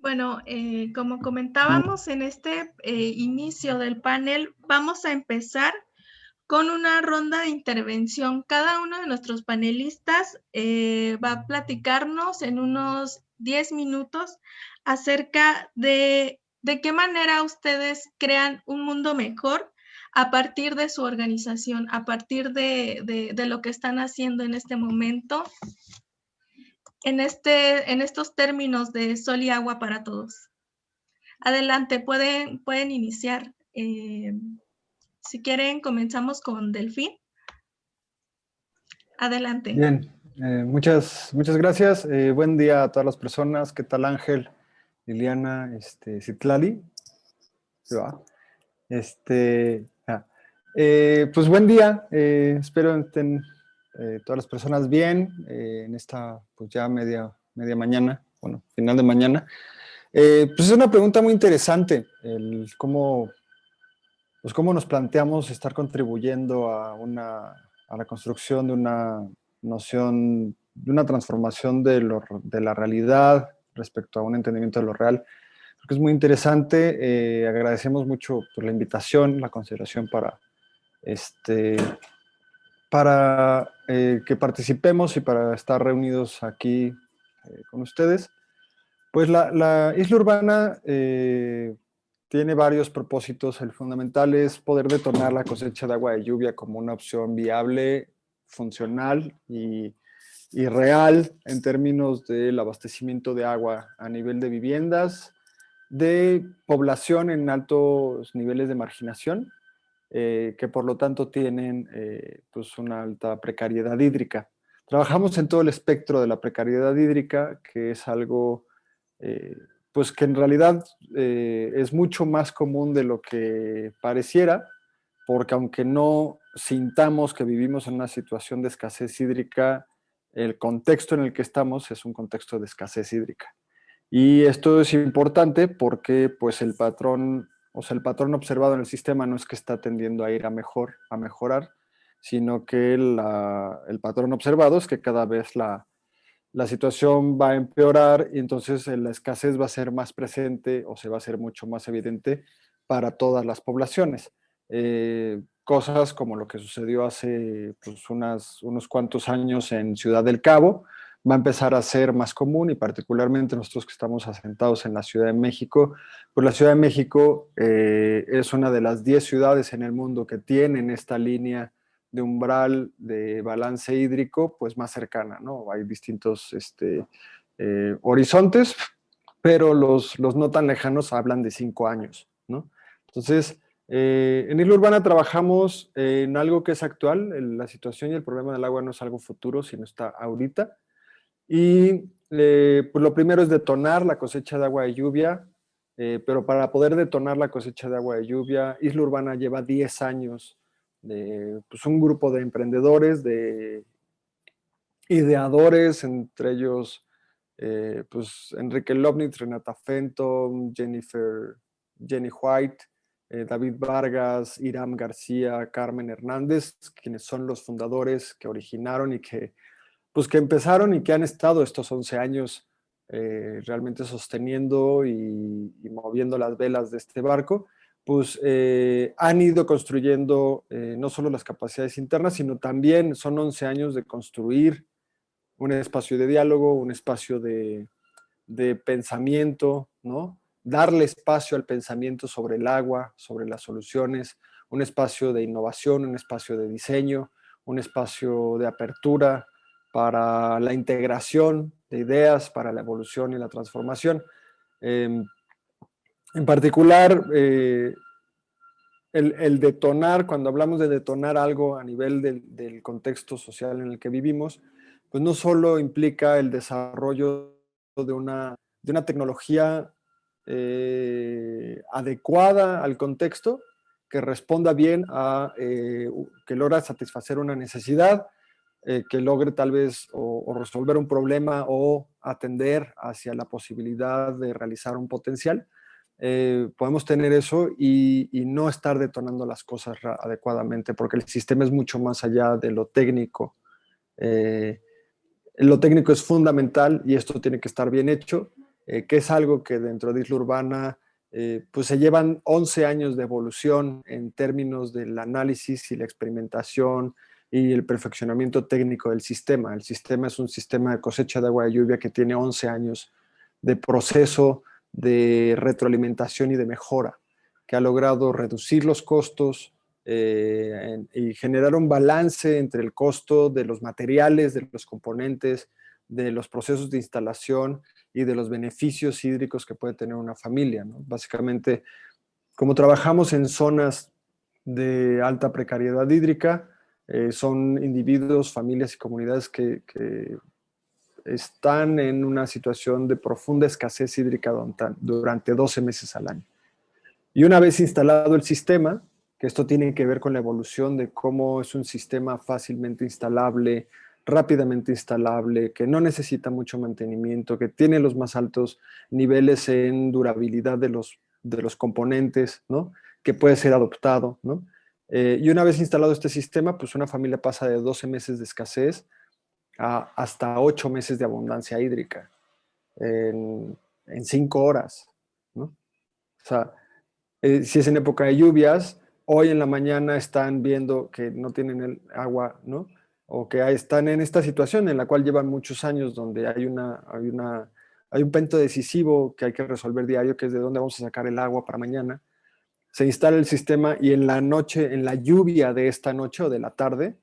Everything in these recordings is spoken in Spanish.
Bueno, como comentábamos en este inicio del panel, vamos a empezar con una ronda de intervención. Cada uno de nuestros panelistas va a platicarnos en unos 10 minutos acerca de qué manera ustedes crean un mundo mejor a partir de su organización, a partir de lo que están haciendo en este momento, en estos términos de sol y agua para todos. Adelante, pueden iniciar. Si quieren, comenzamos con Delfín. Adelante. Bien, muchas gracias. Buen día a todas las personas. ¿Qué tal, Ángel, Liliana, Citlali? ¿Se va? Pues buen día. Espero estén todas las personas bien en esta, pues ya media mañana, bueno, final de mañana. Pues es una pregunta muy interesante, el cómo nos planteamos estar contribuyendo a la construcción de una noción, de una transformación de la realidad respecto a un entendimiento de lo real. Creo que es muy interesante. Agradecemos mucho por la invitación, la consideración para que participemos y para estar reunidos aquí con ustedes. Pues la isla urbana tiene varios propósitos. El fundamental es poder detonar la cosecha de agua de lluvia como una opción viable, funcional y real en términos del abastecimiento de agua a nivel de viviendas, de población en altos niveles de marginación, que por lo tanto tienen pues una alta precariedad hídrica. Trabajamos en todo el espectro de la precariedad hídrica, que es algo pues que en realidad es mucho más común de lo que pareciera, porque aunque no sintamos que vivimos en una situación de escasez hídrica, el contexto en el que estamos es un contexto de escasez hídrica. Y esto es importante porque pues el patrón observado en el sistema no es que está tendiendo a ir a mejorar, sino que el patrón observado es que cada vez la situación va a empeorar y entonces la escasez va a ser más presente o se va a hacer mucho más evidente para todas las poblaciones. Cosas como lo que sucedió hace pues, unos cuantos años en Ciudad del Cabo, va a empezar a ser más común y particularmente nosotros que estamos asentados en la Ciudad de México, pues la Ciudad de México es una de las 10 ciudades en el mundo que tienen esta línea de umbral de balance hídrico pues más cercana, ¿no? Hay distintos horizontes, pero los no tan lejanos hablan de 5 años, ¿no? Entonces, en Isla Urbana trabajamos en algo que es actual. La situación y el problema del agua no es algo futuro, sino está ahorita. Y pues lo primero es detonar la cosecha de agua de lluvia, pero para poder detonar la cosecha de agua de lluvia, Isla Urbana lleva 10 años de pues, un grupo de emprendedores, de ideadores, entre ellos pues, Enrique Lobnitz, Renata Fenton, Jenny White, David Vargas, Iram García, Carmen Hernández, quienes son los fundadores que originaron y que empezaron y que han estado estos 11 años realmente sosteniendo y moviendo las velas de este barco, pues han ido construyendo no solo las capacidades internas, sino también son 11 años de construir un espacio de diálogo, un espacio de pensamiento, ¿no? Darle espacio al pensamiento sobre el agua, sobre las soluciones, un espacio de innovación, un espacio de diseño, un espacio de apertura para la integración de ideas, para la evolución y la transformación. En particular, el detonar, cuando hablamos de detonar algo a nivel del contexto social en el que vivimos, pues no solo implica el desarrollo de una tecnología adecuada al contexto, que responda bien que logra satisfacer una necesidad, que logre tal vez o resolver un problema o atender hacia la posibilidad de realizar un potencial. Podemos tener eso y no estar detonando las cosas adecuadamente, porque el sistema es mucho más allá de lo técnico. Lo técnico es fundamental y esto tiene que estar bien hecho, que es algo que dentro de Isla Urbana pues se llevan 11 años de evolución en términos del análisis y la experimentación y el perfeccionamiento técnico del sistema. El sistema es un sistema de cosecha de agua de lluvia que tiene 11 años de proceso de retroalimentación y de mejora, que ha logrado reducir los costos y generar un balance entre el costo de los materiales, de los componentes, de los procesos de instalación y de los beneficios hídricos que puede tener una familia, ¿no? Básicamente, como trabajamos en zonas de alta precariedad hídrica, son individuos, familias y comunidades que están en una situación de profunda escasez hídrica durante 12 meses al año. Y una vez instalado el sistema, que esto tiene que ver con la evolución de cómo es un sistema fácilmente instalable, rápidamente instalable, que no necesita mucho mantenimiento, que tiene los más altos niveles en durabilidad de los componentes, ¿no? Que puede ser adoptado, ¿no? Y una vez instalado este sistema, pues una familia pasa de 12 meses de escasez a hasta 8 meses de abundancia hídrica en 5 horas, ¿no? O sea, si es en época de lluvias, hoy en la mañana están viendo que no tienen el agua, ¿no? O que están en esta situación en la cual llevan muchos años, donde hay un punto decisivo que hay que resolver diario, que es de dónde vamos a sacar el agua para mañana. Se instala el sistema y en la noche, en la lluvia de esta noche o de la tarde,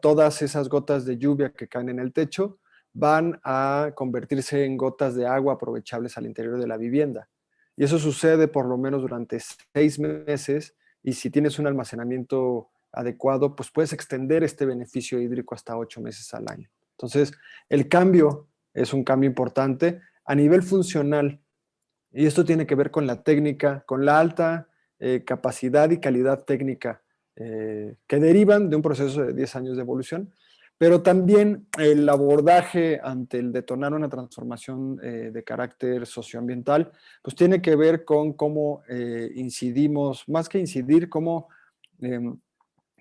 todas esas gotas de lluvia que caen en el techo van a convertirse en gotas de agua aprovechables al interior de la vivienda. Y eso sucede por lo menos durante 6 meses, y si tienes un almacenamiento adecuado, pues puedes extender este beneficio hídrico hasta 8 meses al año. Entonces, el cambio es un cambio importante a nivel funcional, y esto tiene que ver con la técnica, con la alta capacidad y calidad técnica que derivan de un proceso de 10 años de evolución, pero también el abordaje ante el detonar una transformación de carácter socioambiental, pues tiene que ver con cómo incidimos, más que incidir, cómo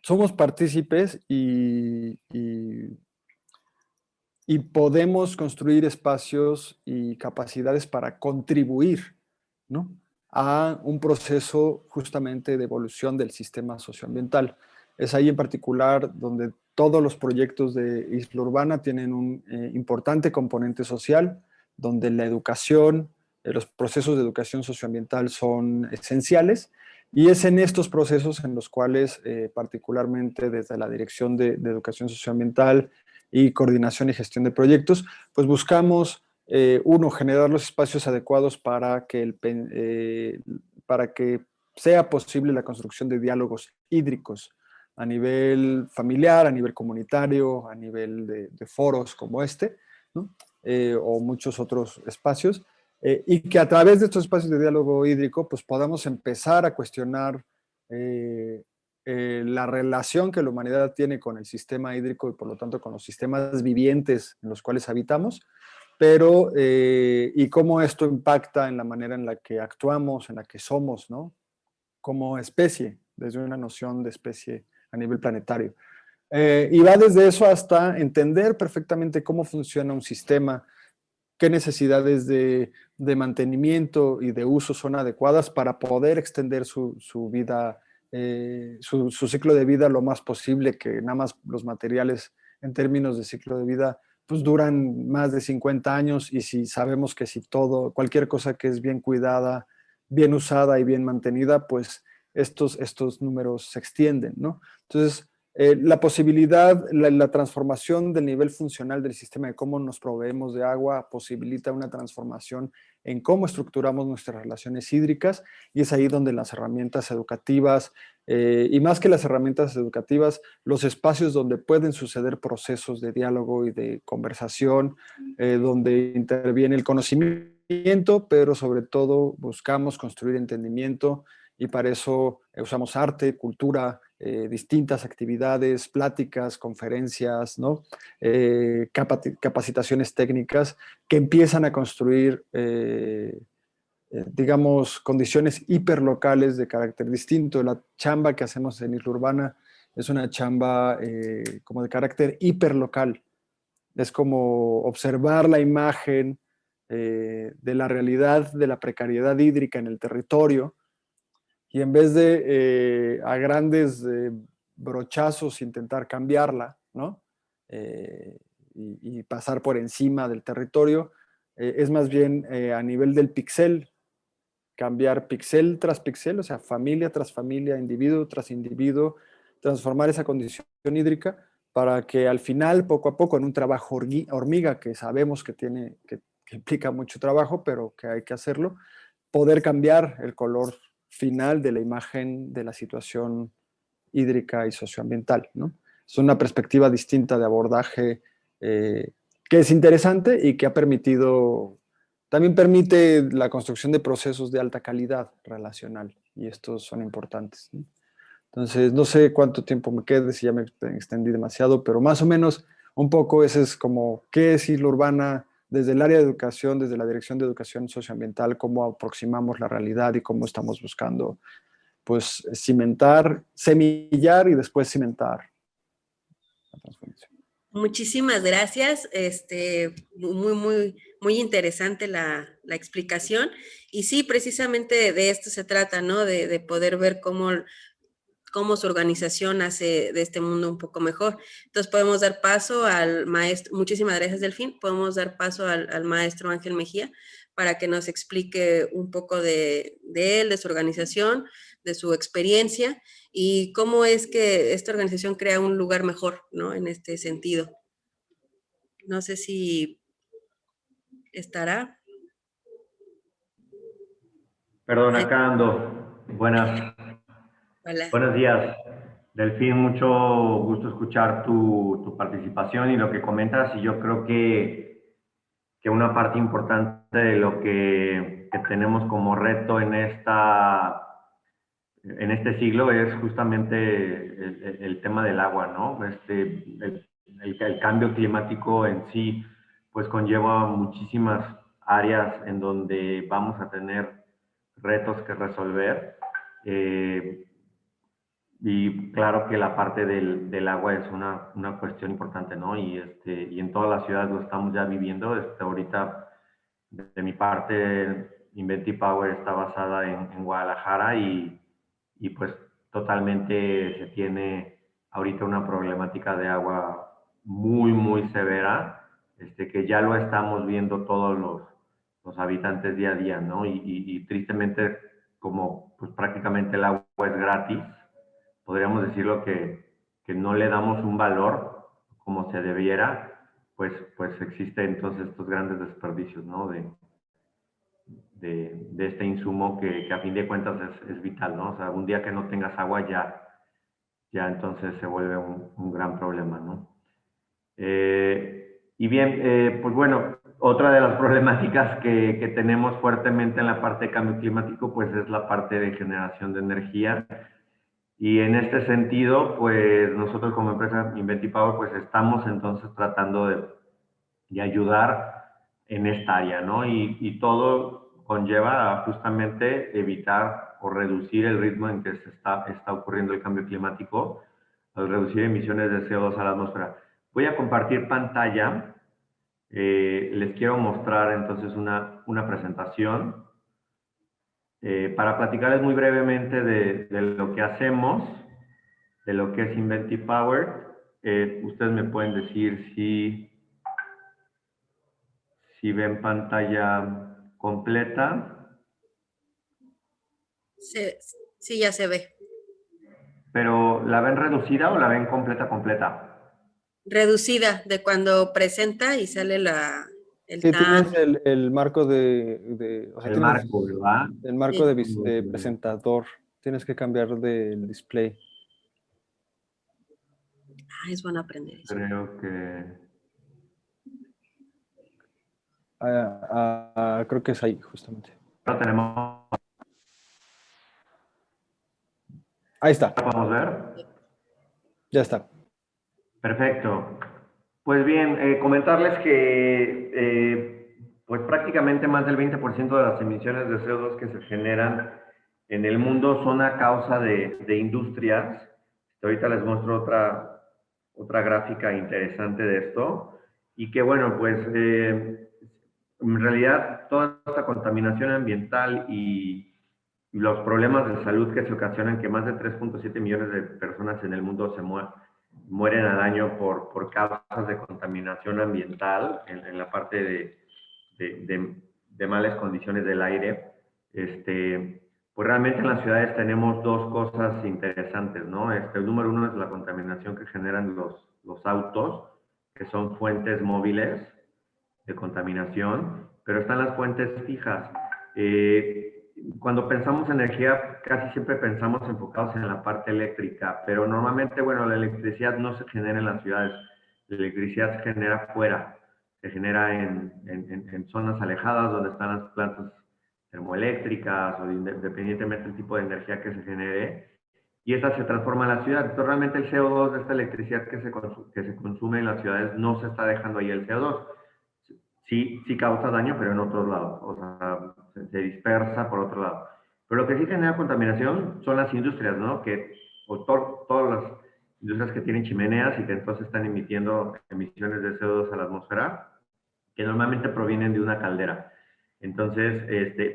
somos partícipes y podemos construir espacios y capacidades para contribuir, ¿no?, a un proceso justamente de evolución del sistema socioambiental. Es ahí en particular donde todos los proyectos de Isla Urbana tienen un importante componente social, donde la educación, los procesos de educación socioambiental son esenciales, y es en estos procesos en los cuales particularmente desde la Dirección de Educación Socioambiental y Coordinación y Gestión de Proyectos, pues buscamos uno, generar los espacios adecuados para que sea posible la construcción de diálogos hídricos a nivel familiar, a nivel comunitario, a nivel de foros como este, ¿no? O muchos otros espacios, y que a través de estos espacios de diálogo hídrico pues podamos empezar a cuestionar la relación que la humanidad tiene con el sistema hídrico y por lo tanto con los sistemas vivientes en los cuales habitamos, pero y cómo esto impacta en la manera en la que actuamos, en la que somos, ¿no?, como especie, desde una noción de especie a nivel planetario. Y va desde eso hasta entender perfectamente cómo funciona un sistema, qué necesidades de mantenimiento y de uso son adecuadas para poder extender su vida, su ciclo de vida lo más posible, que nada más los materiales en términos de ciclo de vida pues duran más de 50 años, y si sabemos que si cualquier cosa que es bien cuidada, bien usada y bien mantenida, pues estos números se extienden, ¿no? Entonces, la posibilidad, la transformación del nivel funcional del sistema, de cómo nos proveemos de agua, posibilita una transformación en cómo estructuramos nuestras relaciones hídricas, y es ahí donde las herramientas educativas, y más que las herramientas educativas, los espacios donde pueden suceder procesos de diálogo y de conversación, donde interviene el conocimiento, pero sobre todo buscamos construir entendimiento, y para eso usamos arte, cultura, distintas actividades, pláticas, conferencias, ¿no?, capacitaciones técnicas que empiezan a construir, digamos, condiciones hiperlocales de carácter distinto. La chamba que hacemos en Isla Urbana es una chamba como de carácter hiperlocal. Es como observar la imagen de la realidad de la precariedad hídrica en el territorio, y en vez de a grandes brochazos intentar cambiarla, ¿no? Y pasar por encima del territorio, es más bien a nivel del pixel, cambiar pixel tras pixel, o sea, familia tras familia, individuo tras individuo, transformar esa condición hídrica para que al final, poco a poco, en un trabajo hormiga que sabemos que implica mucho trabajo, pero que hay que hacerlo, poder cambiar el color final de la imagen de la situación hídrica y socioambiental, ¿no? Es una perspectiva distinta de abordaje que es interesante y que ha permitido, también permite la construcción de procesos de alta calidad relacional, y estos son importantes, ¿no? Entonces, no sé cuánto tiempo me quede, si ya me extendí demasiado, pero más o menos un poco ese es como qué es Isla Urbana desde el área de educación, desde la Dirección de Educación Socioambiental, cómo aproximamos la realidad y cómo estamos buscando, pues, cimentar, semillar y después cimentar la transformación. Muchísimas gracias. Muy interesante la explicación. Y sí, precisamente de esto se trata, ¿no? De poder ver cómo su organización hace de este mundo un poco mejor. Entonces podemos dar paso al maestro, muchísimas gracias Delfín, podemos dar paso al maestro Ángel Mejía para que nos explique un poco de él, de su organización, de su experiencia y cómo es que esta organización crea un lugar mejor, ¿no? En este sentido. No sé si estará. Perdón, acá ando. Buenos días, Delfín. Mucho gusto escuchar tu participación y lo que comentas. Y yo creo que una parte importante de lo que tenemos como reto en este siglo es justamente el tema del agua, ¿no? El cambio climático en sí, pues conlleva muchísimas áreas en donde vamos a tener retos que resolver. Y claro que la parte del agua es una cuestión importante, ¿no? Y en todas las ciudades lo estamos ya viviendo. Ahorita, de mi parte, Inventive Power está basada en Guadalajara y pues totalmente se tiene ahorita una problemática de agua muy, muy severa, que ya lo estamos viendo todos los habitantes día a día, ¿no? Y tristemente, como pues prácticamente el agua es gratis, podríamos decirlo que no le damos un valor como se debiera, pues existen entonces estos grandes desperdicios, ¿no? De este insumo que a fin de cuentas es vital, ¿no? O sea, un día que no tengas agua ya entonces se vuelve un gran problema, ¿no? Y bien, pues bueno, otra de las problemáticas que tenemos fuertemente en la parte de cambio climático, pues es la parte de generación de energía. Y en este sentido, pues nosotros como empresa Inventive Power, pues estamos entonces tratando de ayudar en esta área, ¿no? Y todo conlleva a justamente evitar o reducir el ritmo en que está ocurriendo el cambio climático, al reducir emisiones de CO2 a la atmósfera. Voy a compartir pantalla. Les quiero mostrar entonces una presentación para platicarles muy brevemente de lo que hacemos, de lo que es Inventive Power. Ustedes me pueden decir si ven pantalla completa. Sí, ya se ve. ¿Pero la ven reducida o la ven completa? Reducida, de cuando presenta y sale el Sí, TAM. tienes el marco o sea, El marco, ¿verdad? el marco Sí. de presentador. Tienes que cambiar del display. Es bueno aprender eso. Creo que... Creo que es ahí, justamente. Lo tenemos. Ahí está. ¿Lo podemos ver? Ya está. Perfecto. Pues bien, comentarles que pues prácticamente más del 20% de las emisiones de CO2 que se generan en el mundo son a causa de industrias. Ahorita les muestro otra gráfica interesante de esto. Y que bueno, pues En realidad, toda esta contaminación ambiental y los problemas de salud que se ocasionan, que más de 3.7 millones de personas en el mundo se mueren al año por causas de contaminación ambiental en la parte de malas condiciones del aire, pues realmente en las ciudades tenemos dos cosas interesantes, ¿no? El número uno es la contaminación que generan los autos, que son fuentes móviles de contaminación, pero están las fuentes fijas. Cuando pensamos en energía, casi siempre pensamos enfocados en la parte eléctrica, pero normalmente, bueno, la electricidad no se genera en las ciudades, la electricidad se genera fuera, se genera en zonas alejadas donde están las plantas termoeléctricas o independientemente del tipo de energía que se genere, y esta se transforma en la ciudad. Entonces, realmente el CO2 de esta electricidad que se consume en las ciudades no se está dejando ahí el CO2. Sí causa daño, pero en otros lados. O sea, se dispersa por otro lado. Pero lo que sí genera contaminación son las industrias, ¿no? Todas las industrias que tienen chimeneas y que entonces están emitiendo emisiones de CO2 a la atmósfera, que normalmente provienen de una caldera. Entonces,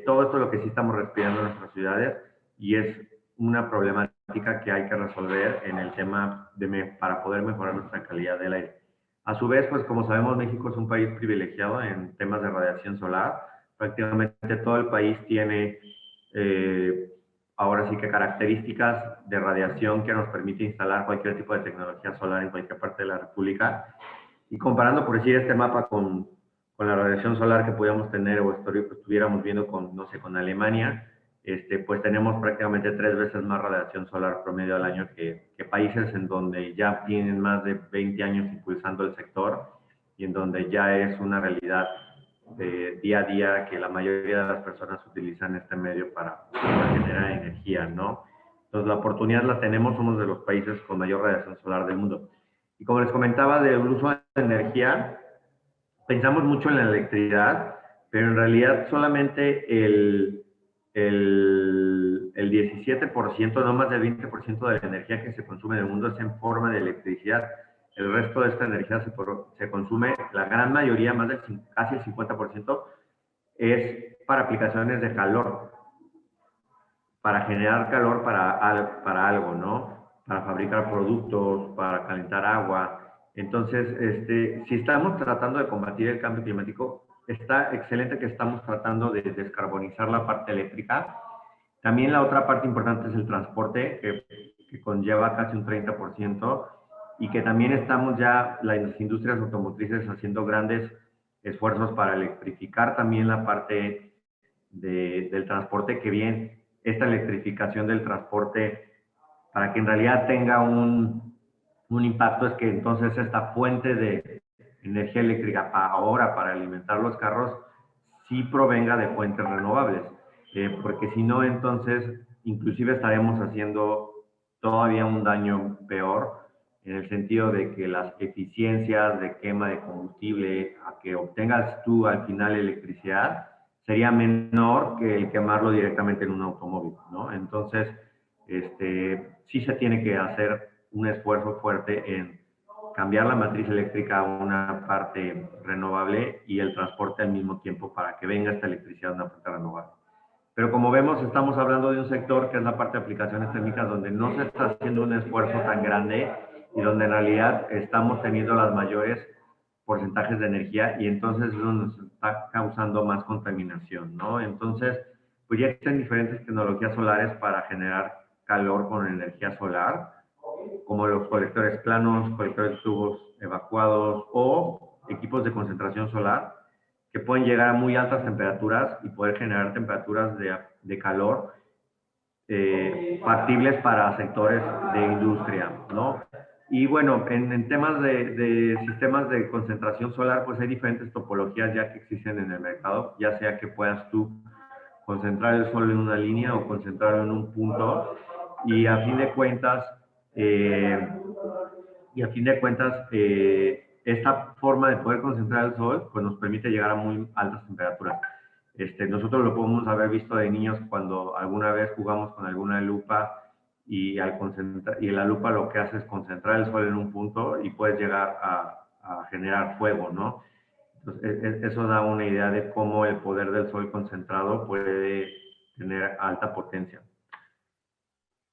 todo esto es lo que sí estamos respirando en nuestras ciudades y es una problemática que hay que resolver en el tema para poder mejorar nuestra calidad del aire. A su vez, pues como sabemos, México es un país privilegiado en temas de radiación solar. Prácticamente todo el país tiene ahora sí que características de radiación que nos permite instalar cualquier tipo de tecnología solar en cualquier parte de la República. Y comparando, por decir, este mapa con la radiación solar que pudiéramos tener o estuviéramos viendo con, no sé, con Alemania, pues tenemos prácticamente 3 veces más radiación solar promedio al año que países en donde ya tienen más de 20 años impulsando el sector y en donde ya es una realidad de día a día que la mayoría de las personas utilizan este medio para generar energía, ¿no? Entonces la oportunidad la tenemos, somos de los países con mayor radiación solar del mundo. Y como les comentaba del uso de energía, pensamos mucho en la electricidad, pero en realidad solamente el 17%, no más del 20% de la energía que se consume en el mundo es en forma de electricidad. El resto de esta energía se consume, la gran mayoría, casi el 50%, es para aplicaciones de calor, para generar calor para algo, ¿no? Para fabricar productos, para calentar agua. Entonces, si estamos tratando de combatir el cambio climático, está excelente que estamos tratando de descarbonizar la parte eléctrica. También la otra parte importante es el transporte, que conlleva casi un 30%, y que también estamos ya, las industrias automotrices, haciendo grandes esfuerzos para electrificar también la parte del transporte, que bien esta electrificación del transporte, para que en realidad tenga un impacto, es que entonces esta fuente de energía eléctrica ahora para alimentar los carros sí provenga de fuentes renovables, porque si no, entonces inclusive estaremos haciendo todavía un daño peor, en el sentido de que las eficiencias de quema de combustible a que obtengas tú al final electricidad sería menor que el quemarlo directamente en un automóvil, ¿no? Entonces, sí se tiene que hacer un esfuerzo fuerte en cambiar la matriz eléctrica a una parte renovable y el transporte al mismo tiempo para que venga esta electricidad de una fuente renovable. Pero como vemos, estamos hablando de un sector que es la parte de aplicaciones técnicas donde no se está haciendo un esfuerzo tan grande y donde en realidad estamos teniendo las mayores porcentajes de energía y entonces eso nos está causando más contaminación, ¿no? Entonces, pues ya existen diferentes tecnologías solares para generar calor con energía solar, como los colectores planos, colectores de tubos evacuados o equipos de concentración solar que pueden llegar a muy altas temperaturas y poder generar temperaturas de calor factibles para sectores de industria, ¿no? Y bueno, en temas de sistemas de concentración solar, pues hay diferentes topologías ya que existen en el mercado, ya sea que puedas tú concentrar el sol en una línea o concentrarlo en un punto, y a fin de cuentas, esta forma de poder concentrar el sol pues nos permite llegar a muy altas temperaturas. Nosotros lo podemos haber visto de niños cuando alguna vez jugamos con alguna lupa y la lupa lo que hace es concentrar el sol en un punto y puedes llegar a generar fuego, ¿no? Entonces, eso da una idea de cómo el poder del sol concentrado puede tener alta potencia.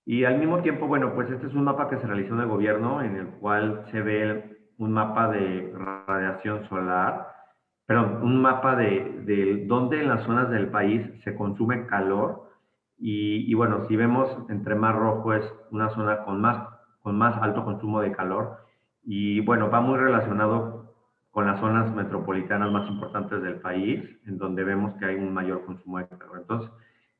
Y al mismo tiempo, bueno, pues este es un mapa que se realizó en el gobierno, en el cual se ve un mapa de radiación solar, perdón, un mapa de dónde en las zonas del país se consume calor. Y bueno, si vemos entre más rojo es una zona con más alto consumo de calor. Y bueno, va muy relacionado con las zonas metropolitanas más importantes del país, en donde vemos que hay un mayor consumo de calor. Entonces,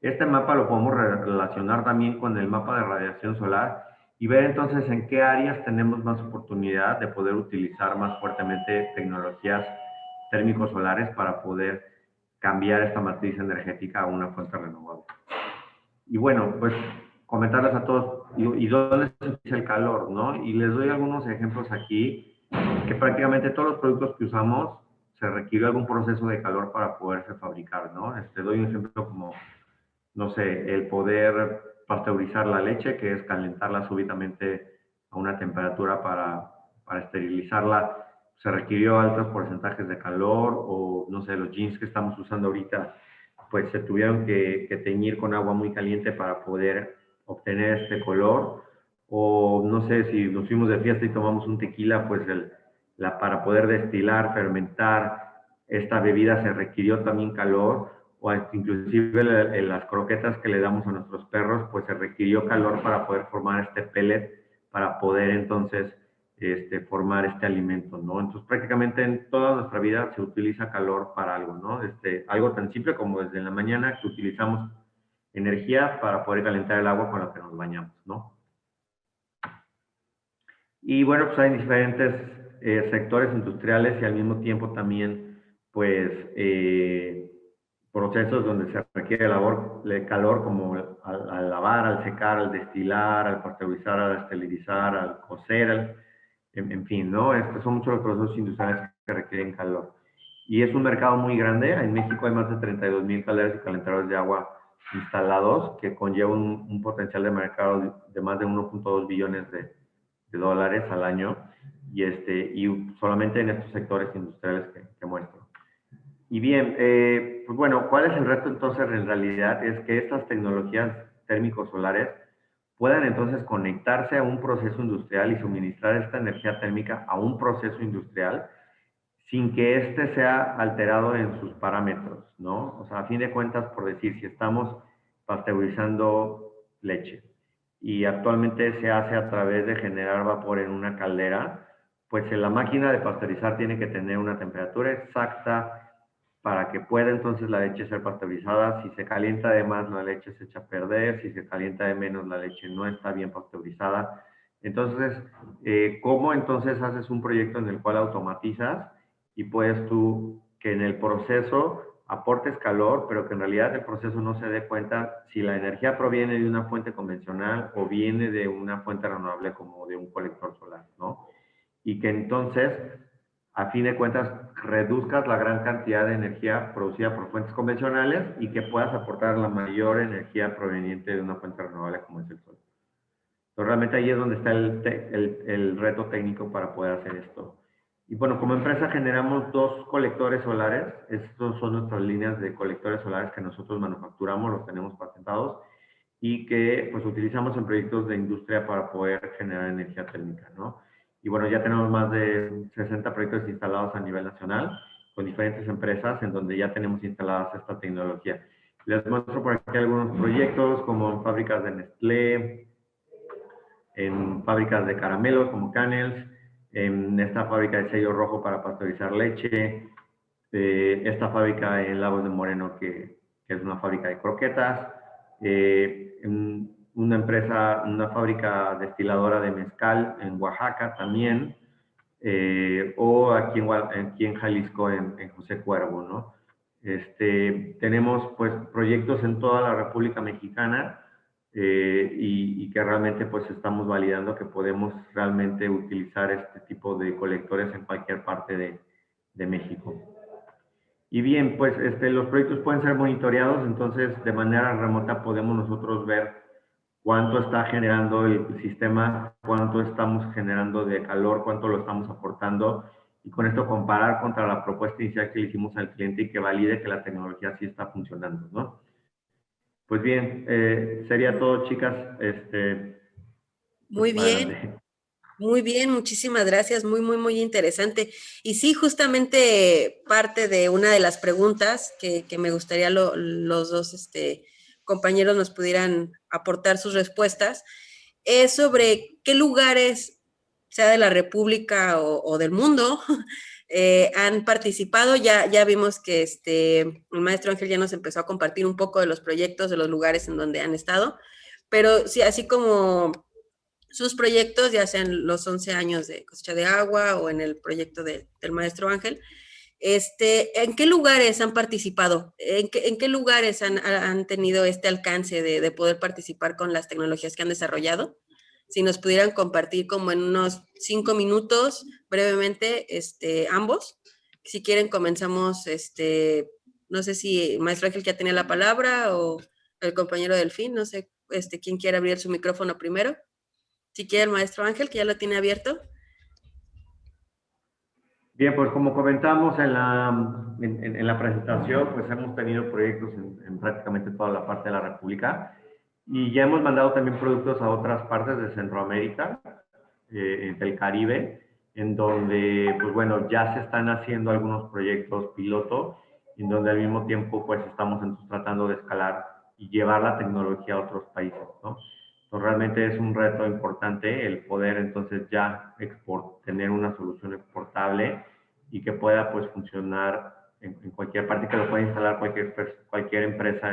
este mapa lo podemos relacionar también con el mapa de radiación solar y ver entonces en qué áreas tenemos más oportunidad de poder utilizar más fuertemente tecnologías térmicos solares para poder cambiar esta matriz energética a una fuente renovable. Y bueno, pues comentarles a todos, ¿y dónde se utiliza el calor, no? Y les doy algunos ejemplos aquí, que prácticamente todos los productos que usamos se requiere algún proceso de calor para poderse fabricar, ¿no? Doy un ejemplo como, no sé, el poder pasteurizar la leche, que es calentarla súbitamente a una temperatura para esterilizarla. Se requirió altos porcentajes de calor, o no sé, los jeans que estamos usando ahorita, pues se tuvieron que teñir con agua muy caliente para poder obtener este color. O no sé, si nos fuimos de fiesta y tomamos un tequila, pues para poder destilar, fermentar esta bebida se requirió también calor. O inclusive las croquetas que le damos a nuestros perros, pues se requirió calor para poder formar este pellet, para poder entonces formar este alimento, ¿no? Entonces prácticamente en toda nuestra vida se utiliza calor para algo, ¿no? Algo tan simple como desde la mañana que utilizamos energía para poder calentar el agua con la que nos bañamos, ¿no? Y bueno, pues hay diferentes sectores industriales y al mismo tiempo también, pues, procesos donde se requiere calor, como al lavar, al secar, al destilar, al pasteurizar, al esterilizar, al cocer, en fin, ¿no? Estos son muchos los procesos industriales que requieren calor. Y es un mercado muy grande. En México hay más de 32,000 calderas y calentadores de agua instalados, que conlleva un potencial de mercado de más de 1.2 billones de dólares al año, y solamente en estos sectores industriales que muestro. Y bien, pues bueno, ¿cuál es el reto entonces en realidad? Es que estas tecnologías térmicos solares puedan entonces conectarse a un proceso industrial y suministrar esta energía térmica a un proceso industrial sin que éste sea alterado en sus parámetros, ¿no? O sea, a fin de cuentas, por decir, si estamos pasteurizando leche y actualmente se hace a través de generar vapor en una caldera, pues la máquina de pasteurizar tiene que tener una temperatura exacta para que pueda entonces la leche ser pasteurizada. Si se calienta de más, la leche se echa a perder. Si se calienta de menos, la leche no está bien pasteurizada. Entonces, ¿cómo entonces haces un proyecto en el cual automatizas y puedes tú que en el proceso aportes calor, pero que en realidad el proceso no se dé cuenta si la energía proviene de una fuente convencional o viene de una fuente renovable como de un colector solar, ¿no? Y que entonces, a fin de cuentas, reduzcas la gran cantidad de energía producida por fuentes convencionales y que puedas aportar la mayor energía proveniente de una fuente renovable como es el sol. Entonces, realmente ahí es donde está el reto técnico para poder hacer esto. Y bueno, como empresa generamos 2 colectores solares. Estos son nuestras líneas de colectores solares que nosotros manufacturamos, los tenemos patentados y que pues utilizamos en proyectos de industria para poder generar energía térmica, ¿no? Y bueno, ya tenemos más de 60 proyectos instalados a nivel nacional con diferentes empresas en donde ya tenemos instaladas esta tecnología. Les muestro por aquí algunos proyectos como en fábricas de Nestlé, en fábricas de caramelos como Canels, en esta fábrica de sello rojo para pasteurizar leche, esta fábrica en Lagos de Moreno que es una fábrica de croquetas, en una fábrica destiladora de mezcal en Oaxaca también, o aquí en Jalisco en José Cuervo, ¿no? Tenemos pues proyectos en toda la República Mexicana, y que realmente pues estamos validando que podemos realmente utilizar este tipo de colectores en cualquier parte de México. Y bien, pues los proyectos pueden ser monitoreados, entonces de manera remota podemos nosotros ver cuánto está generando el sistema, cuánto estamos generando de calor, cuánto lo estamos aportando y con esto comparar contra la propuesta inicial que le hicimos al cliente y que valide que la tecnología sí está funcionando, ¿no? Pues bien, sería todo, chicas. Pues Muy bien. adelante. Muy bien, muchísimas gracias, muy interesante. Y sí, justamente parte de una de las preguntas que me gustaría los dos compañeros nos pudieran aportar sus respuestas, es sobre qué lugares, sea de la República o del mundo, han participado. Ya vimos que el maestro Ángel ya nos empezó a compartir un poco de los proyectos, de los lugares en donde han estado, pero sí, así como sus proyectos, ya sean los 11 años de Cosecha de Agua o en el proyecto del maestro Ángel. ¿En qué lugares han participado? ¿En qué lugares han tenido este alcance de poder participar con las tecnologías que han desarrollado? Si nos pudieran compartir como en unos 5 minutos, brevemente, ambos. Si quieren, comenzamos, no sé si el maestro Ángel ya tenía la palabra o el compañero Delfín, no sé, quién quiere abrir su micrófono primero. Si quiere el maestro Ángel, que ya lo tiene abierto. Bien, pues como comentamos en la presentación, pues hemos tenido proyectos en prácticamente toda la parte de la República y ya hemos mandado también productos a otras partes de Centroamérica, del Caribe, en donde, pues bueno, ya se están haciendo algunos proyectos piloto, en donde al mismo tiempo, pues estamos entonces tratando de escalar y llevar la tecnología a otros países, ¿no? Entonces, realmente es un reto importante el poder entonces ya tener una solución exportable y que pueda pues funcionar en cualquier parte, que lo pueda instalar cualquier empresa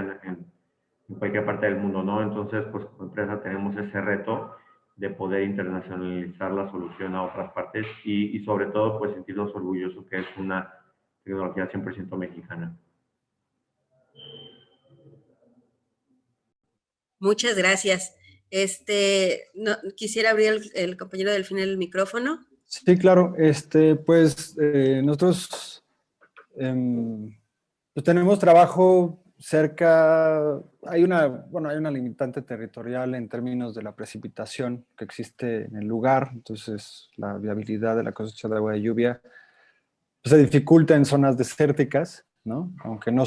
en cualquier parte del mundo, ¿no? Entonces, pues como empresa tenemos ese reto de poder internacionalizar la solución a otras partes y sobre todo pues sentirnos orgullosos que es una tecnología 100% mexicana. Muchas gracias. No, quisiera abrir el compañero Delfín el micrófono. Sí, claro. Pues nosotros pues tenemos trabajo cerca, hay una limitante territorial en términos de la precipitación que existe en el lugar, entonces la viabilidad de la cosecha de agua de lluvia pues, se dificulta en zonas desérticas, ¿no? Aunque no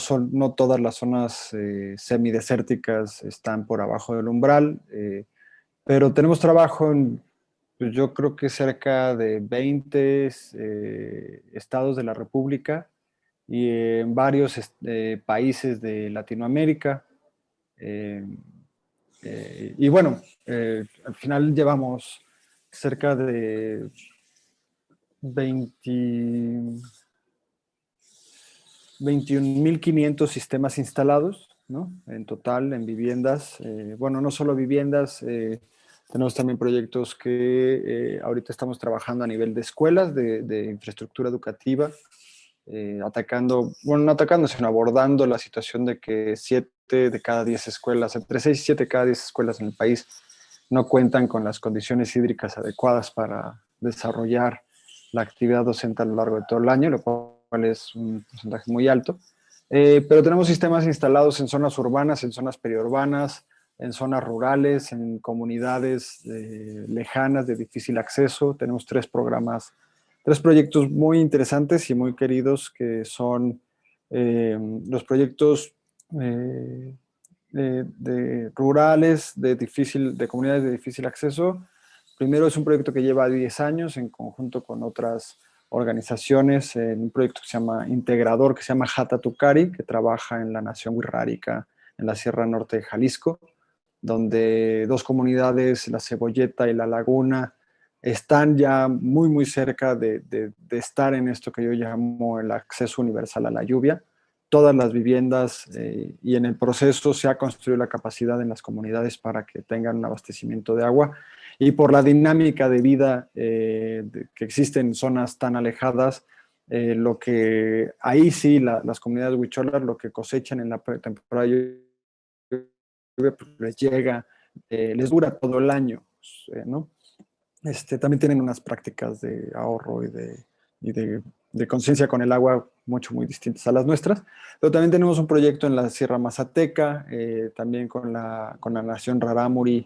todas las zonas semidesérticas están por abajo del umbral, pero tenemos trabajo en, pues yo creo que cerca de 20 estados de la República y en varios países de Latinoamérica. Y bueno, al final llevamos cerca de 21.500 sistemas instalados, ¿no? En total, en viviendas. Bueno, no solo viviendas, tenemos también proyectos que ahorita estamos trabajando a nivel de escuelas, de infraestructura educativa, no atacando, sino abordando la situación de que 7 de cada 10 escuelas, entre 6 y 7 de cada 10 escuelas en el país no cuentan con las condiciones hídricas adecuadas para desarrollar la actividad docente a lo largo de todo el año, lo cual es un porcentaje muy alto. Pero tenemos sistemas instalados en zonas urbanas, en zonas periurbanas, en zonas rurales, en comunidades lejanas de difícil acceso. Tenemos 3 proyectos muy interesantes y muy queridos que son los proyectos rurales de comunidades de difícil acceso. Primero es un proyecto que lleva 10 años en conjunto con otras organizaciones, en un proyecto que se llama Integrador, que se llama Jata Tucari, que trabaja en la nación wixárika, en la Sierra Norte de Jalisco, donde 2 comunidades, la Cebolleta y la Laguna, están ya muy cerca de estar en esto que yo llamo el acceso universal a la lluvia. Todas las viviendas y en el proceso se ha construido la capacidad en las comunidades para que tengan un abastecimiento de agua. Y por la dinámica de vida que existe en zonas tan alejadas, lo que ahí sí las comunidades huicholas lo que cosechan en la temporada de lluvia pues les llega, les dura todo el año, ¿no? También tienen unas prácticas de ahorro y de conciencia con el agua muy distintas a las nuestras, pero también tenemos un proyecto en la Sierra Mazateca, también con la Nación Rarámuri,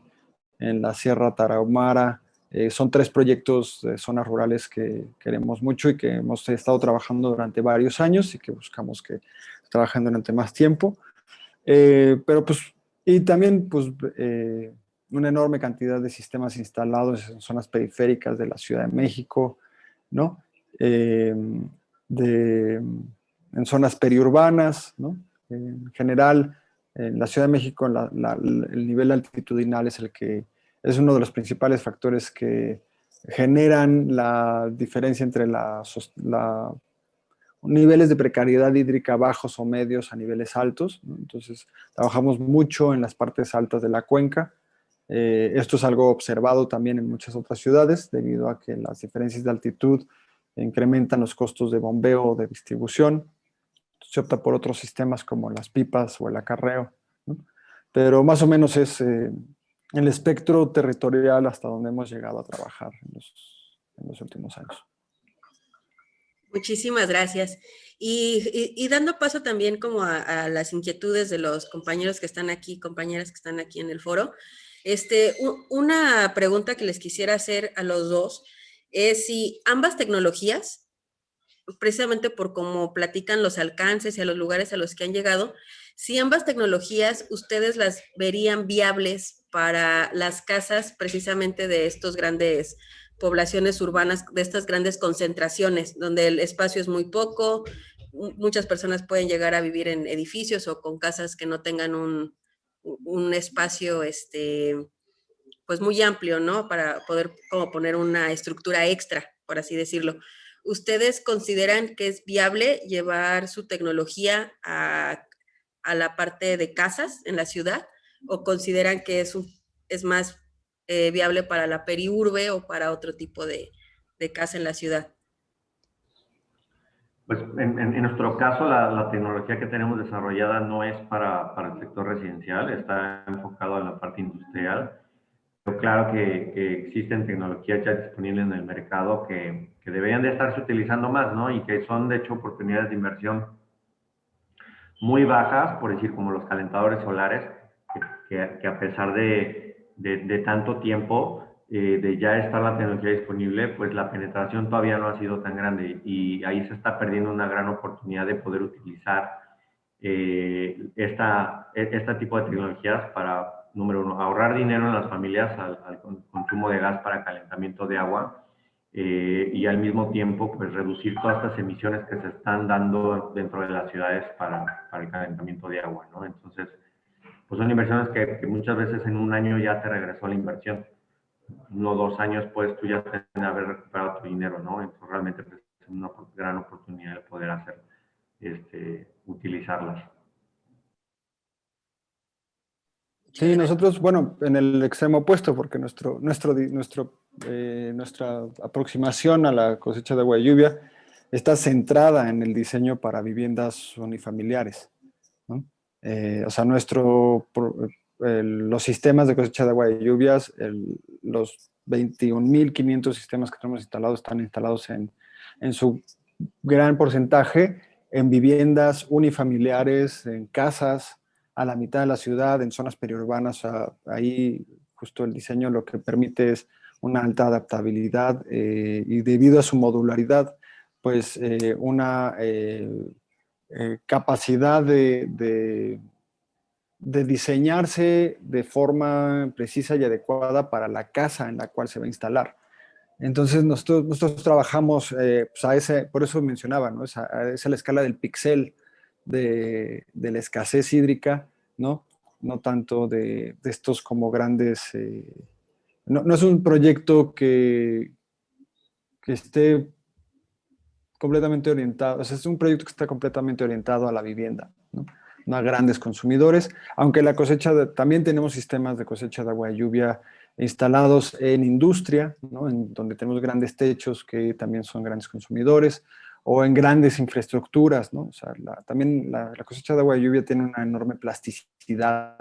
en la Sierra Tarahumara, Son 3 proyectos de zonas rurales que queremos mucho y que hemos estado trabajando durante varios años y que buscamos que trabajen durante más tiempo. Pero pues, y también pues una enorme cantidad de sistemas instalados en zonas periféricas de la Ciudad de México, ¿no? En zonas periurbanas, ¿no? En general, en la Ciudad de México el nivel altitudinal es uno de los principales factores que generan la diferencia entre niveles de precariedad hídrica bajos o medios a niveles altos, ¿no? Entonces, trabajamos mucho en las partes altas de la cuenca. Esto es algo observado también en muchas otras ciudades, debido a que las diferencias de altitud incrementan los costos de bombeo o de distribución. Se opta por otros sistemas como las pipas o el acarreo, ¿no? Pero más o menos es el espectro territorial hasta donde hemos llegado a trabajar en los últimos años. Muchísimas gracias. Y dando paso también como a las inquietudes de los compañeros que están aquí, compañeras que están aquí en el foro, una pregunta que les quisiera hacer a los dos es si ambas tecnologías, precisamente por cómo platican los alcances y a los lugares a los que han llegado, si ambas tecnologías ustedes las verían viables para las casas precisamente de estos grandes poblaciones urbanas, de estas grandes concentraciones, donde el espacio es muy poco, muchas personas pueden llegar a vivir en edificios o con casas que no tengan un espacio pues muy amplio, ¿no? Para poder como poner una estructura extra, por así decirlo. ¿Ustedes consideran que es viable llevar su tecnología a la parte de casas en la ciudad? ¿O consideran que es más viable para la periurbe o para otro tipo de casa en la ciudad? Pues en nuestro caso, la tecnología que tenemos desarrollada no es para el sector residencial, está enfocado en la parte industrial. Pero claro que existen tecnologías ya disponibles en el mercado que deberían de estarse utilizando más, ¿no? Y que son, de hecho, oportunidades de inversión muy bajas, por decir, como los calentadores solares, que a pesar de tanto tiempo, de ya estar la tecnología disponible, pues la penetración todavía no ha sido tan grande y ahí se está perdiendo una gran oportunidad de poder utilizar este tipo de tecnologías para, número uno, ahorrar dinero en las familias al consumo de gas para calentamiento de agua y al mismo tiempo pues reducir todas estas emisiones que se están dando dentro de las ciudades para el calentamiento de agua, ¿no? Entonces, pues son inversiones que muchas veces en un año ya te regresó la inversión. 1 o 2 años pues tú ya tienes que haber recuperado tu dinero, ¿no? Entonces realmente pues, es una gran oportunidad de poder hacer, utilizarlas. Sí, nosotros, bueno, en el extremo opuesto, porque nuestra aproximación a la cosecha de agua de lluvia está centrada en el diseño para viviendas unifamiliares, ¿no? O sea, los sistemas de cosecha de agua de lluvias, los 21.500 sistemas que tenemos instalados están instalados en su gran porcentaje en viviendas unifamiliares, en casas a la mitad de la ciudad, en zonas periurbanas. Ahí justo el diseño lo que permite es una alta adaptabilidad y debido a su modularidad, pues una capacidad de diseñarse de forma precisa y adecuada para la casa en la cual se va a instalar. Entonces nosotros trabajamos pues por eso mencionaba, ¿no? Esa la escala del pixel de la escasez hídrica, ¿no? No tanto de estos como grandes... no es un proyecto que esté completamente orientado, o sea, es un proyecto que está completamente orientado a la vivienda, ¿no? No a grandes consumidores, aunque la también tenemos sistemas de cosecha de agua de lluvia instalados en industria, ¿no? Donde tenemos grandes techos que también son grandes consumidores, o en grandes infraestructuras, ¿no? O sea, también la cosecha de agua de lluvia tiene una enorme plasticidad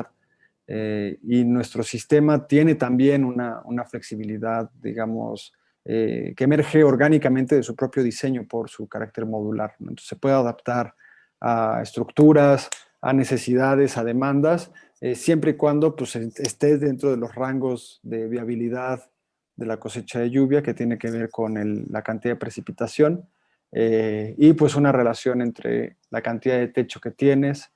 y nuestro sistema tiene también una flexibilidad, digamos, que emerge orgánicamente de su propio diseño por su carácter modular, ¿no? Entonces se puede adaptar a estructuras, a necesidades, a demandas, siempre y cuando pues, estés dentro de los rangos de viabilidad de la cosecha de lluvia, que tiene que ver con la cantidad de precipitación, y pues una relación entre la cantidad de techo que tienes,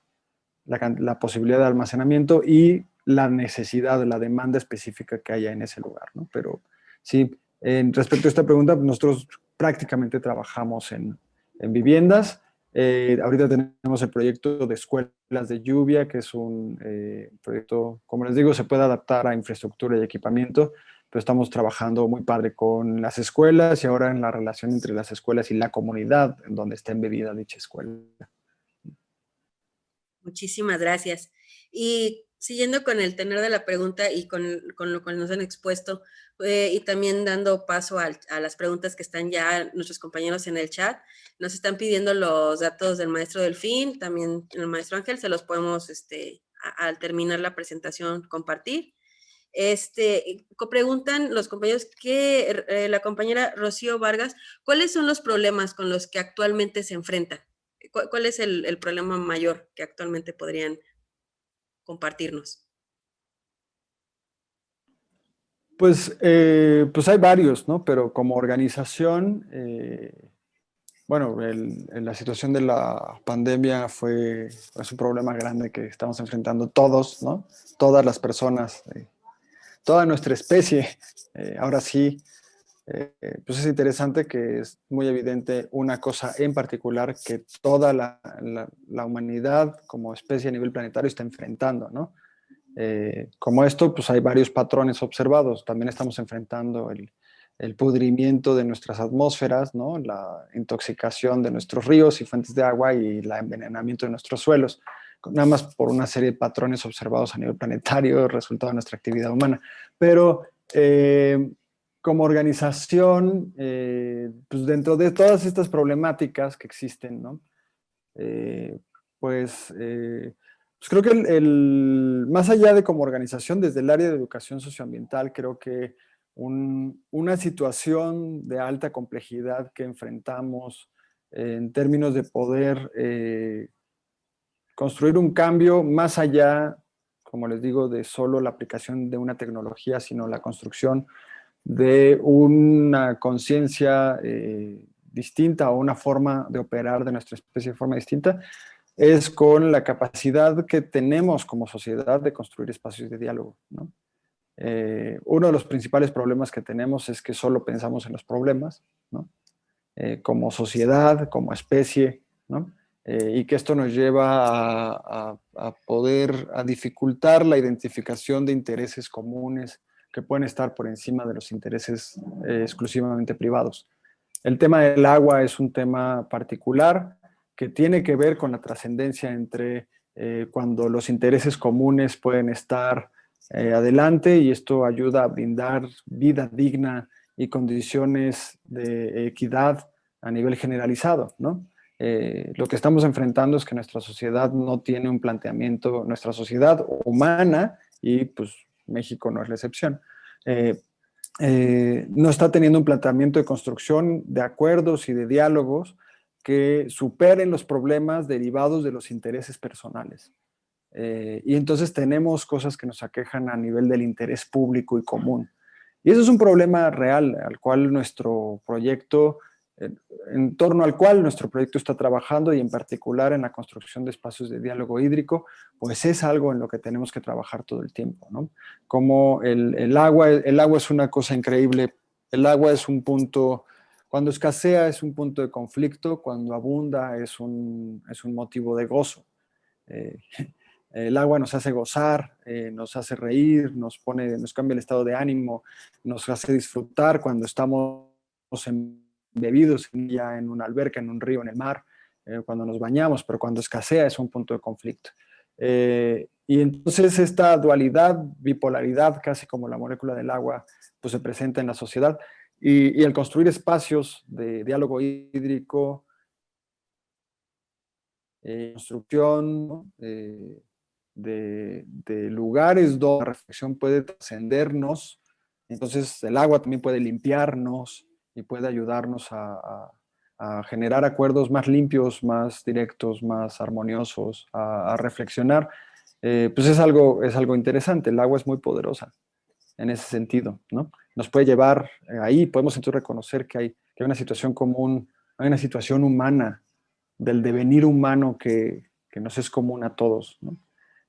la posibilidad de almacenamiento y la necesidad, la demanda específica que haya en ese lugar, ¿no? Pero sí, respecto a esta pregunta, nosotros prácticamente trabajamos en viviendas. Ahorita tenemos el proyecto de escuelas de lluvia, que es un proyecto, como les digo, se puede adaptar a infraestructura y equipamiento, pero estamos trabajando muy padre con las escuelas y ahora en la relación entre las escuelas y la comunidad en donde está embebida dicha escuela. Muchísimas gracias. Y siguiendo con el tenor de la pregunta y con lo que nos han expuesto, y también dando paso a las preguntas que están ya nuestros compañeros en el chat, nos están pidiendo los datos del maestro Delfín, también el maestro Ángel, se los podemos, al terminar la presentación, compartir. Preguntan los compañeros que la compañera Rocío Vargas, ¿cuáles son los problemas con los que actualmente se enfrentan? ¿Cuál es el problema mayor que actualmente podrían compartirnos? Pues hay varios, ¿no? Pero como organización, bueno, la situación de la pandemia es un problema grande que estamos enfrentando todos, ¿no? Todas las personas, toda nuestra especie. Ahora sí, pues es interesante que es muy evidente una cosa en particular que toda la humanidad como especie a nivel planetario está enfrentando, ¿no? Como esto, pues hay varios patrones observados. También estamos enfrentando el pudrimiento de nuestras atmósferas, ¿no? La intoxicación de nuestros ríos y fuentes de agua y el envenenamiento de nuestros suelos, nada más por una serie de patrones observados a nivel planetario, resultado de nuestra actividad humana. Pero como organización, pues dentro de todas estas problemáticas que existen, ¿no? Pues creo que más allá de como organización, desde el área de educación socioambiental, creo que una situación de alta complejidad que enfrentamos en términos de poder construir un cambio más allá, como les digo, de solo la aplicación de una tecnología, sino la construcción de una conciencia distinta o una forma de operar de nuestra especie de forma distinta, es con la capacidad que tenemos como sociedad de construir espacios de diálogo, ¿no? Uno de los principales problemas que tenemos es que solo pensamos en los problemas, ¿no? Como sociedad, como especie, ¿no? Y que esto nos lleva a dificultar la identificación de intereses comunes que pueden estar por encima de los intereses exclusivamente privados. El tema del agua es un tema particular que tiene que ver con la trascendencia entre cuando los intereses comunes pueden estar adelante y esto ayuda a brindar vida digna y condiciones de equidad a nivel generalizado, ¿no? Lo que estamos enfrentando es que nuestra sociedad no tiene un planteamiento, nuestra sociedad humana, y pues México no es la excepción, no está teniendo un planteamiento de construcción de acuerdos y de diálogos que superen los problemas derivados de los intereses personales. Y entonces tenemos cosas que nos aquejan a nivel del interés público y común. Y eso es un problema real al cual nuestro proyecto, en torno al cual nuestro proyecto está trabajando y en particular en la construcción de espacios de diálogo hídrico, pues es algo en lo que tenemos que trabajar todo el tiempo, ¿no? Como el agua es una cosa increíble. El agua es un punto, cuando escasea es un punto de conflicto, cuando abunda es un motivo de gozo. El agua nos hace gozar, nos hace reír, nos cambia el estado de ánimo, nos hace disfrutar cuando estamos embebidos ya en una alberca, en un río, en el mar, cuando nos bañamos, pero cuando escasea es un punto de conflicto. Y entonces esta dualidad, bipolaridad, casi como la molécula del agua, pues se presenta en la sociedad. Y el construir espacios de diálogo hídrico, construcción, ¿no? De lugares donde la reflexión puede trascendernos. Entonces el agua también puede limpiarnos y puede ayudarnos a generar acuerdos más limpios, más directos, más armoniosos, a reflexionar. Pues es algo interesante. El agua es muy poderosa. en ese sentido, ¿no? Nos puede llevar ahí, podemos entonces reconocer que hay una situación común, hay una situación humana, del devenir humano que nos es común a todos, ¿no?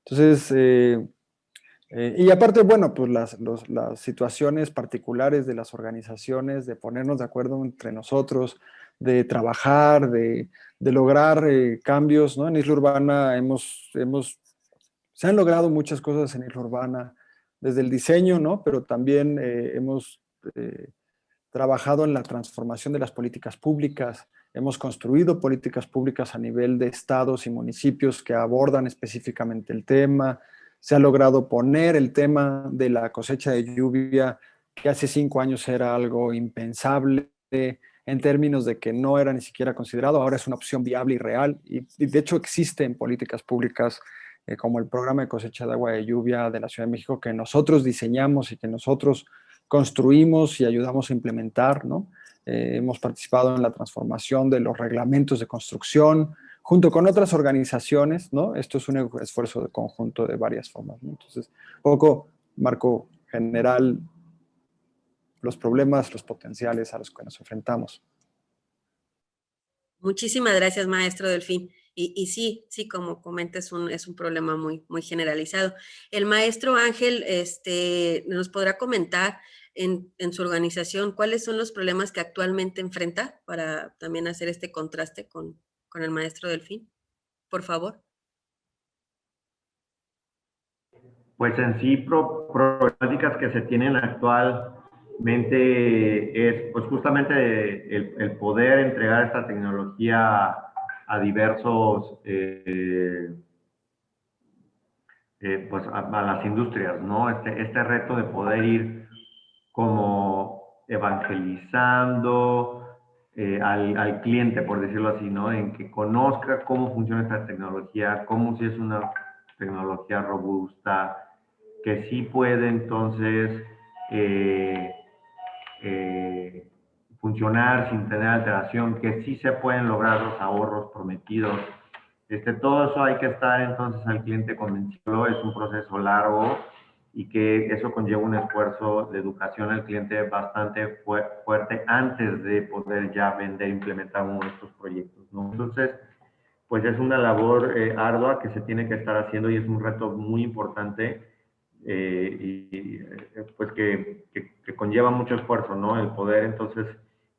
Entonces, y aparte, bueno, pues las situaciones particulares de las organizaciones, de ponernos de acuerdo entre nosotros, de trabajar, de lograr cambios, ¿no? En Isla Urbana se han logrado muchas cosas en Isla Urbana, desde el diseño, ¿no? Pero también hemos trabajado en la transformación de las políticas públicas, hemos construido políticas públicas a nivel de estados y municipios que abordan específicamente el tema, se ha logrado poner el tema de la cosecha de lluvia, que hace 5 años era algo impensable, en términos de que no era ni siquiera considerado, ahora es una opción viable y real, y de hecho existen políticas públicas como el programa de cosecha de agua de lluvia de la Ciudad de México que nosotros diseñamos y que nosotros construimos y ayudamos a implementar, ¿no? Hemos participado en la transformación de los reglamentos de construcción, junto con otras organizaciones, ¿no? Esto es un esfuerzo de conjunto de varias formas, ¿no? Entonces, poco marco general, los problemas, los potenciales a los que nos enfrentamos. Muchísimas gracias, maestro Delfín. Y sí, como comenta, es un problema muy, muy generalizado. El maestro Ángel nos podrá comentar en su organización cuáles son los problemas que actualmente enfrenta para también hacer este contraste con el maestro Delfín, por favor. Pues en sí, problemáticas que se tienen actualmente es pues justamente el poder entregar esta tecnología a diversos, pues a las industrias, ¿no? Este reto de poder ir como evangelizando al cliente, por decirlo así, ¿no? En que conozca cómo funciona esta tecnología, cómo si es una tecnología robusta, que sí puede entonces funcionar sin tener alteración, que sí se pueden lograr los ahorros prometidos. Todo eso hay que estar entonces al cliente convencido, es un proceso largo y que eso conlleva un esfuerzo de educación al cliente bastante fuerte antes de poder ya vender e implementar uno de estos proyectos, ¿no? Entonces, pues es una labor ardua que se tiene que estar haciendo y es un reto muy importante pues que conlleva mucho esfuerzo, ¿no? El poder entonces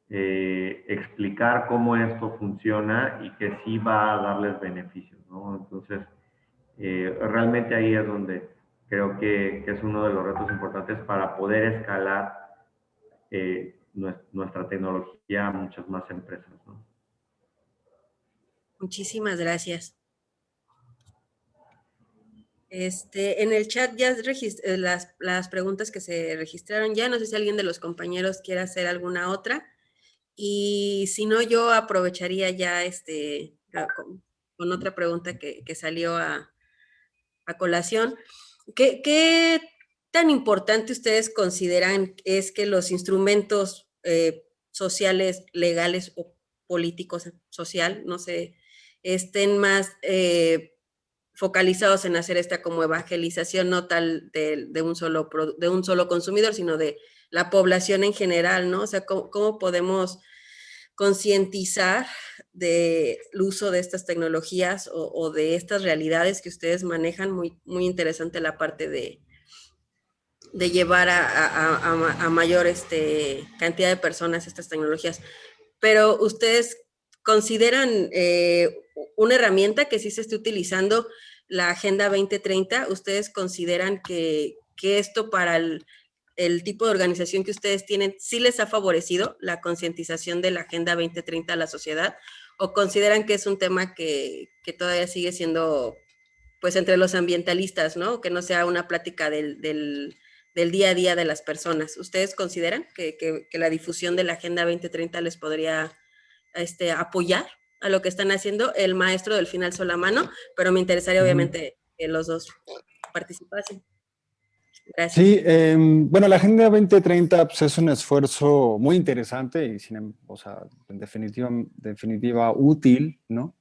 explicar cómo esto funciona y que sí va a darles beneficios, ¿no? Entonces, realmente ahí es donde creo que es uno de los retos importantes para poder escalar nuestra tecnología a muchas más empresas, ¿no? Muchísimas gracias. En el chat ya las preguntas que se registraron ya, no sé si alguien de los compañeros quiere hacer alguna otra, y si no, yo aprovecharía ya con otra pregunta que salió a colación. ¿Qué tan importante ustedes consideran es que los instrumentos sociales, legales o políticos, social, no sé, estén más focalizados en hacer esta como evangelización, no tal de un solo consumidor, sino de la población en general, ¿no? O sea, ¿cómo podemos concientizar del uso de estas tecnologías o de estas realidades que ustedes manejan? Muy, muy interesante la parte de llevar a mayor cantidad de personas estas tecnologías. Pero ustedes consideran una herramienta que sí se esté utilizando, la Agenda 2030, ¿ustedes consideran que esto para el tipo de organización que ustedes tienen sí les ha favorecido la concientización de la Agenda 2030 a la sociedad? ¿O consideran que es un tema que todavía sigue siendo, pues, entre los ambientalistas, ¿no? Que no sea una plática del día a día de las personas? ¿Ustedes consideran que la difusión de la Agenda 2030 les podría apoyar a lo que están haciendo? El maestro Delfín alzó la mano, pero me interesaría obviamente que los dos participasen. Gracias. Sí, bueno, la Agenda 2030 pues, es un esfuerzo muy interesante y o sea, en definitiva útil, ¿no?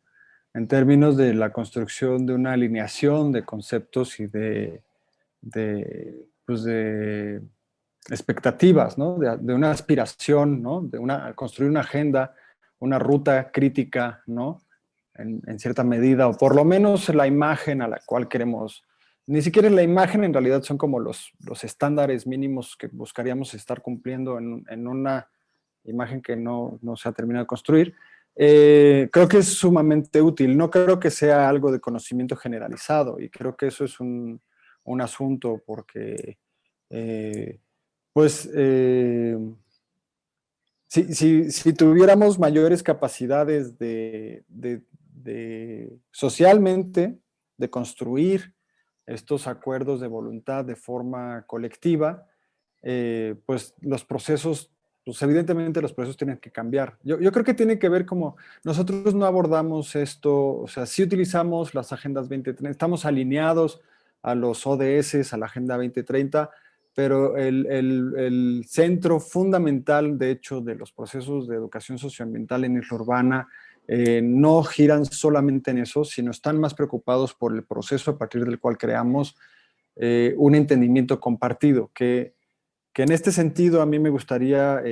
En términos de la construcción de una alineación de conceptos y pues expectativas, ¿no? De una aspiración, ¿no? Construir una agenda, una ruta crítica, ¿no? En cierta medida, o por lo menos la imagen a la cual queremos, ni siquiera la imagen, en realidad son como los estándares mínimos que buscaríamos estar cumpliendo en una imagen que no se ha terminado de construir. Creo que es sumamente útil. No creo que sea algo de conocimiento generalizado, y creo que eso es un asunto porque, pues, si tuviéramos mayores capacidades socialmente de construir estos acuerdos de voluntad de forma colectiva, pues los procesos, pues evidentemente los procesos tienen que cambiar. Yo creo que tiene que ver como nosotros no abordamos esto, o sea, sí utilizamos las agendas 2030, estamos alineados a los ODS, a la Agenda 2030, pero el centro fundamental, de hecho, de los procesos de educación socioambiental en isla urbana no giran solamente en eso, sino están más preocupados por el proceso a partir del cual creamos un entendimiento compartido, que en este sentido a mí me gustaría,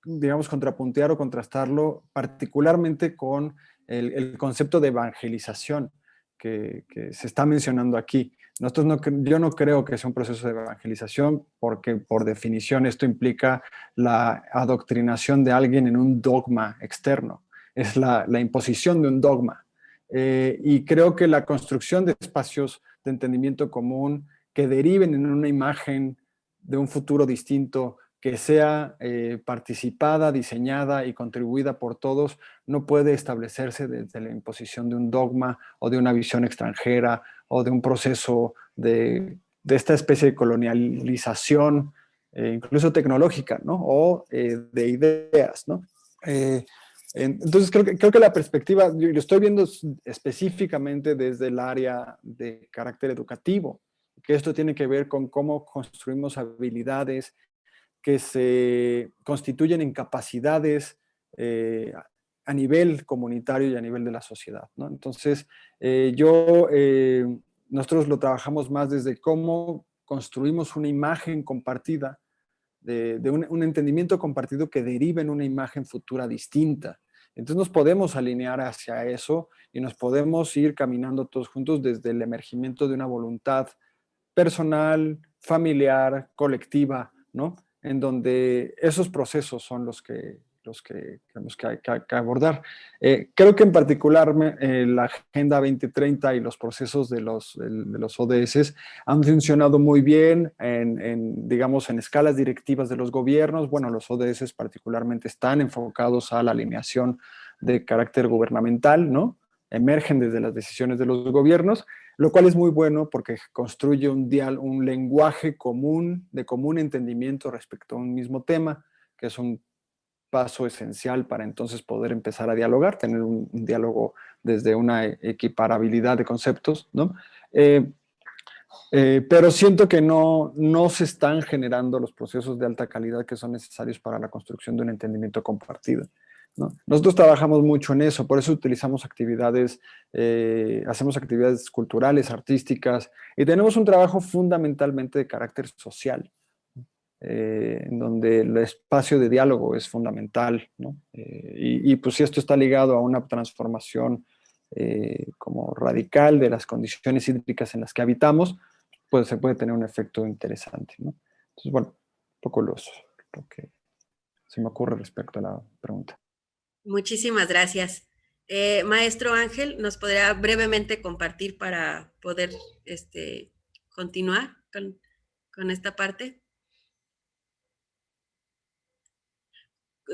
digamos, contrapuntear o contrastarlo particularmente con el concepto de evangelización que se está mencionando aquí. Yo no creo que sea un proceso de evangelización porque por definición esto implica la adoctrinación de alguien en un dogma externo. Es la imposición de un dogma. Y creo que la construcción de espacios de entendimiento común que deriven en una imagen de un futuro distinto, que sea participada, diseñada y contribuida por todos, no puede establecerse desde la imposición de un dogma o de una visión extranjera o de un proceso de esta especie de colonialización, incluso tecnológica, ¿no? O de ideas, ¿no? Entonces creo que la perspectiva, yo estoy viendo específicamente desde el área de carácter educativo, que esto tiene que ver con cómo construimos habilidades que se constituyen en capacidades a nivel comunitario y a nivel de la sociedad, ¿no? Entonces, nosotros lo trabajamos más desde cómo construimos una imagen compartida, de un entendimiento compartido que deriva en una imagen futura distinta. Entonces nos podemos alinear hacia eso y nos podemos ir caminando todos juntos desde el emergimiento de una voluntad personal, familiar, colectiva, ¿no? En donde esos procesos son los que tenemos que abordar. Creo que en particular la Agenda 2030 y los procesos de los ODS han funcionado muy bien digamos, en escalas directivas de los gobiernos. Bueno, los ODS particularmente están enfocados a la alineación de carácter gubernamental, ¿no? Emergen desde las decisiones de los gobiernos, lo cual es muy bueno porque construye un lenguaje común, de común entendimiento respecto a un mismo tema, que es un paso esencial para entonces poder empezar a dialogar, tener un diálogo desde una equiparabilidad de conceptos, ¿no? Pero siento que no se están generando los procesos de alta calidad que son necesarios para la construcción de un entendimiento compartido, ¿no? Nosotros trabajamos mucho en eso, por eso utilizamos actividades, hacemos actividades culturales, artísticas, y tenemos un trabajo fundamentalmente de carácter social, en donde el espacio de diálogo es fundamental, ¿no? Y pues si esto está ligado a una transformación como radical de las condiciones hídricas en las que habitamos, pues se puede tener un efecto interesante, ¿no? Entonces, bueno, un poco lo que se me ocurre respecto a la pregunta. Muchísimas gracias. Maestro Ángel, ¿nos podría brevemente compartir para poder continuar con esta parte?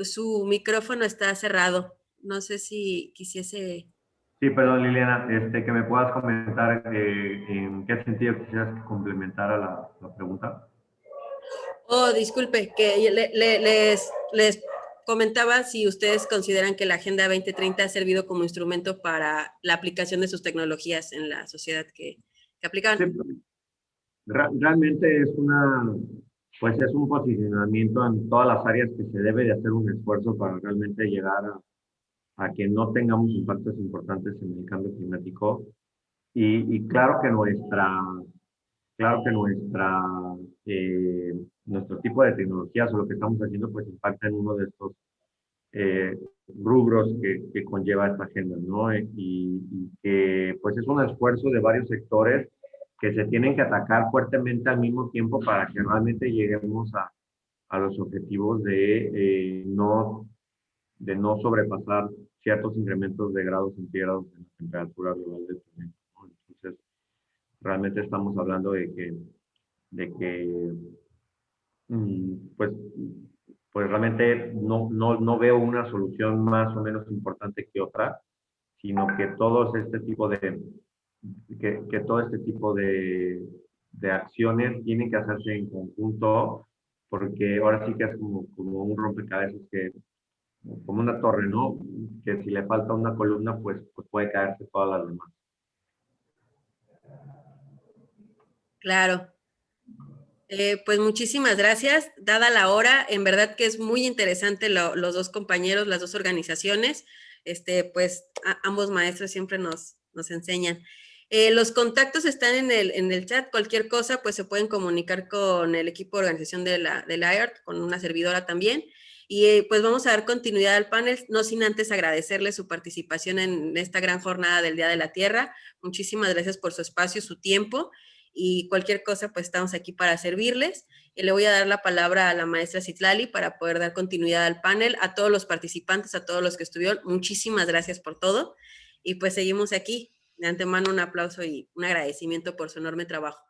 Su micrófono está cerrado. No sé si quisiese... Sí, perdón, Liliana, que me puedas comentar en qué sentido quisieras que complementara la pregunta. Oh, disculpe, que les comentaba si ustedes consideran que la Agenda 2030 ha servido como instrumento para la aplicación de sus tecnologías en la sociedad que aplican. Sí, realmente es es un posicionamiento en todas las áreas que se debe de hacer un esfuerzo para realmente llegar a que no tengamos impactos importantes en el cambio climático. Y claro que nuestra nuestro tipo de tecnologías o lo que estamos haciendo pues impacta en uno de estos rubros que conlleva esta agenda, ¿no? Y que pues es un esfuerzo de varios sectores que se tienen que atacar fuertemente al mismo tiempo para que realmente lleguemos a los objetivos de no sobrepasar ciertos incrementos de grados centígrados en la temperatura global del planeta, ¿no? Entonces, realmente estamos hablando de que pues realmente no veo una solución más o menos importante que otra, sino que todo este tipo de acciones tienen que hacerse en conjunto, porque ahora sí que es como un rompecabezas como una torre, ¿no? Que si le falta una columna, pues puede caerse todas las demás. Claro. Pues muchísimas gracias. Dada la hora, en verdad que es muy interesante los dos compañeros, las dos organizaciones. Pues ambos maestros siempre nos enseñan. Los contactos están en el chat. Cualquier cosa, pues se pueden comunicar con el equipo de organización de la IART, con una servidora también. Y pues vamos a dar continuidad al panel, no sin antes agradecerles su participación en esta gran jornada del Día de la Tierra. Muchísimas gracias por su espacio, su tiempo. Y cualquier cosa, pues estamos aquí para servirles. Y le voy a dar la palabra a la maestra Citlali para poder dar continuidad al panel, a todos los participantes, a todos los que estuvieron. Muchísimas gracias por todo. Y pues seguimos aquí. De antemano un aplauso y un agradecimiento por su enorme trabajo.